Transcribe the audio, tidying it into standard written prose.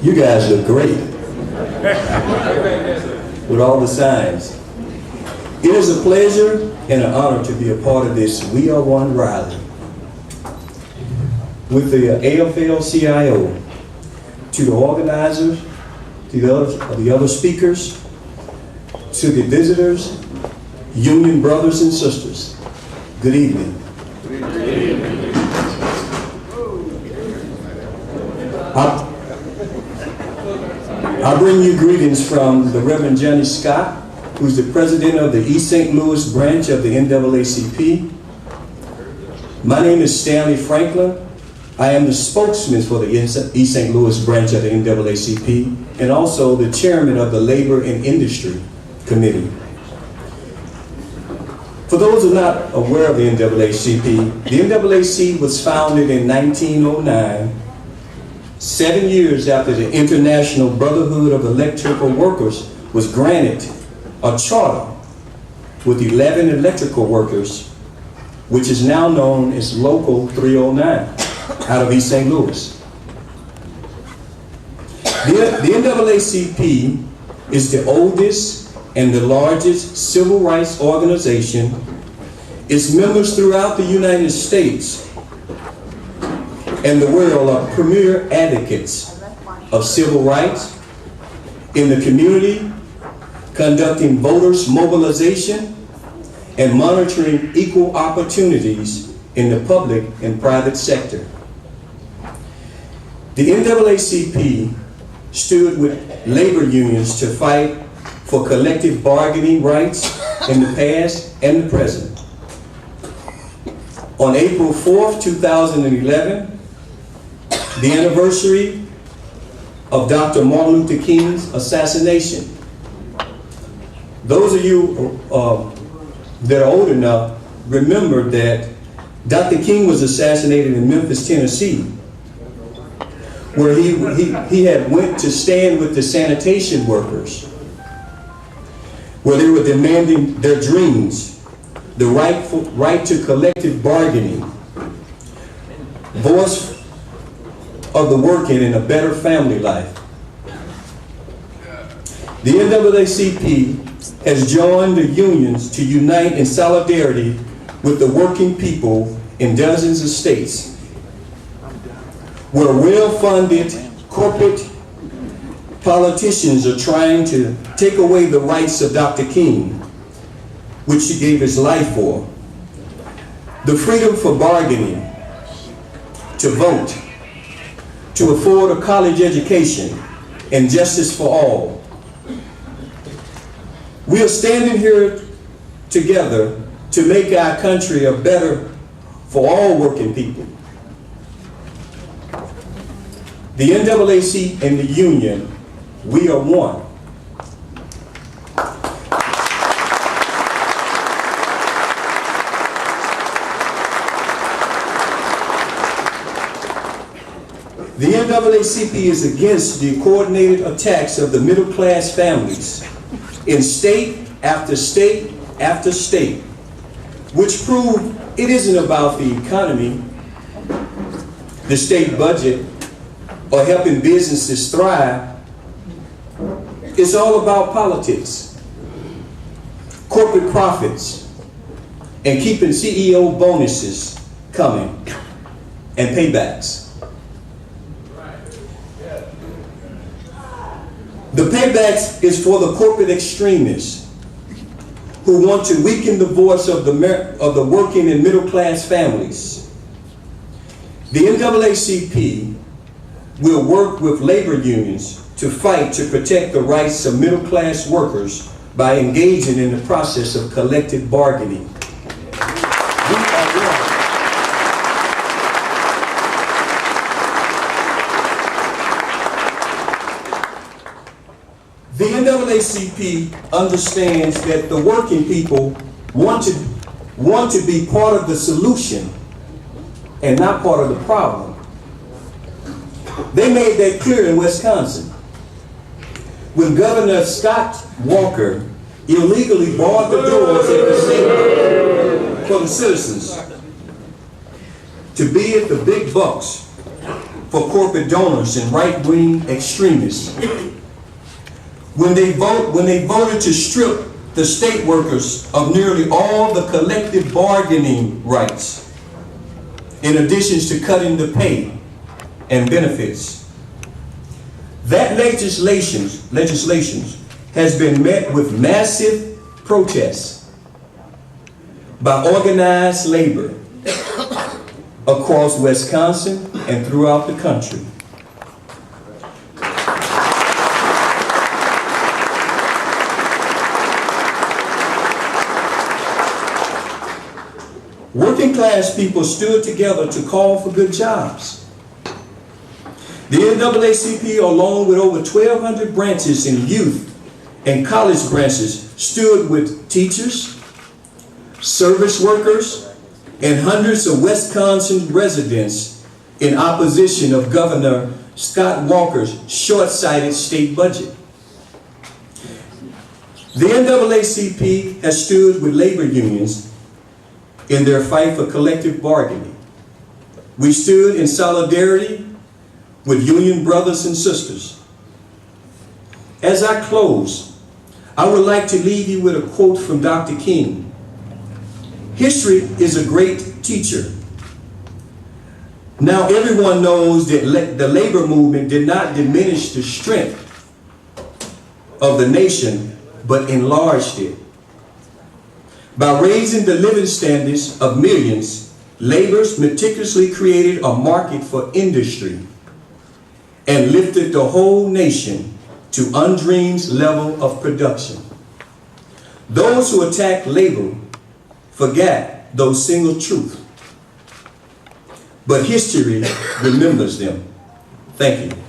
You guys look great with all the signs. It is a pleasure and an honor to be a part of this We Are One rally with the AFL-CIO, to the organizers, to the other speakers, to the visitors, union brothers and sisters. Good evening. I bring you greetings from the Reverend Johnny Scott, who's the president of the East St. Louis branch of the NAACP. My name is Stanley Franklin. I am the spokesman for the East St. Louis branch of the NAACP and also the chairman of the Labor and Industry Committee. For those who are not aware of the NAACP, the NAACP was founded in 1909, 7 years after the International Brotherhood of Electrical Workers was granted a charter with 11 electrical workers, which is now known as Local 309 out of East St. Louis. The NAACP is the oldest and the largest civil rights organization. Its members throughout the United States and the world are premier advocates of civil rights in the community, conducting voters mobilization and monitoring equal opportunities in the public and private sector. The NAACP stood with labor unions to fight for collective bargaining rights in the past and the present. On April 4th, 2011, the anniversary of Dr. Martin Luther King's assassination. Those of you that are old enough remember that Dr. King was assassinated in Memphis, Tennessee, where he had went to stand with the sanitation workers, where they were demanding their dreams, the right to collective bargaining, voice of the working and a better family life. The NAACP has joined the unions to unite in solidarity with the working people in dozens of states, where well-funded corporate politicians are trying to take away the rights of Dr. King, which he gave his life for. The freedom for bargaining, to vote, to afford a college education, and justice for all. We are standing here together to make our country a better for all working people. The NAACP and the union, we are one. The NAACP is against the coordinated attacks of the middle-class families in state after state after state, which prove it isn't about the economy, the state budget, or helping businesses thrive. It's all about politics, corporate profits, and keeping CEO bonuses coming and paybacks. The paybacks is for the corporate extremists who want to weaken the voice of the working and middle class families. The NAACP will work with labor unions to fight to protect the rights of middle class workers by engaging in the process of collective bargaining. The NAACP understands that the working people want to be part of the solution and not part of the problem. They made that clear in Wisconsin when Governor Scott Walker illegally barred the doors at the state for the citizens to be at the big bucks for corporate donors and right-wing extremists. When they voted to strip the state workers of nearly all the collective bargaining rights, in addition to cutting the pay and benefits. That legislation has been met with massive protests by organized labor across Wisconsin and throughout the country. Working class people stood together to call for good jobs. The NAACP, along with over 1,200 branches in youth and college branches, stood with teachers, service workers, and hundreds of Wisconsin residents in opposition of Governor Scott Walker's short-sighted state budget. The NAACP has stood with labor unions in their fight for collective bargaining. We stood in solidarity with union brothers and sisters. As I close, I would like to leave you with a quote from Dr. King. History is a great teacher. Now everyone knows that the labor movement did not diminish the strength of the nation, but enlarged it. By raising the living standards of millions, laborers meticulously created a market for industry and lifted the whole nation to undreamed level of production. Those who attack labor forget those single truths, but history remembers them. Thank you.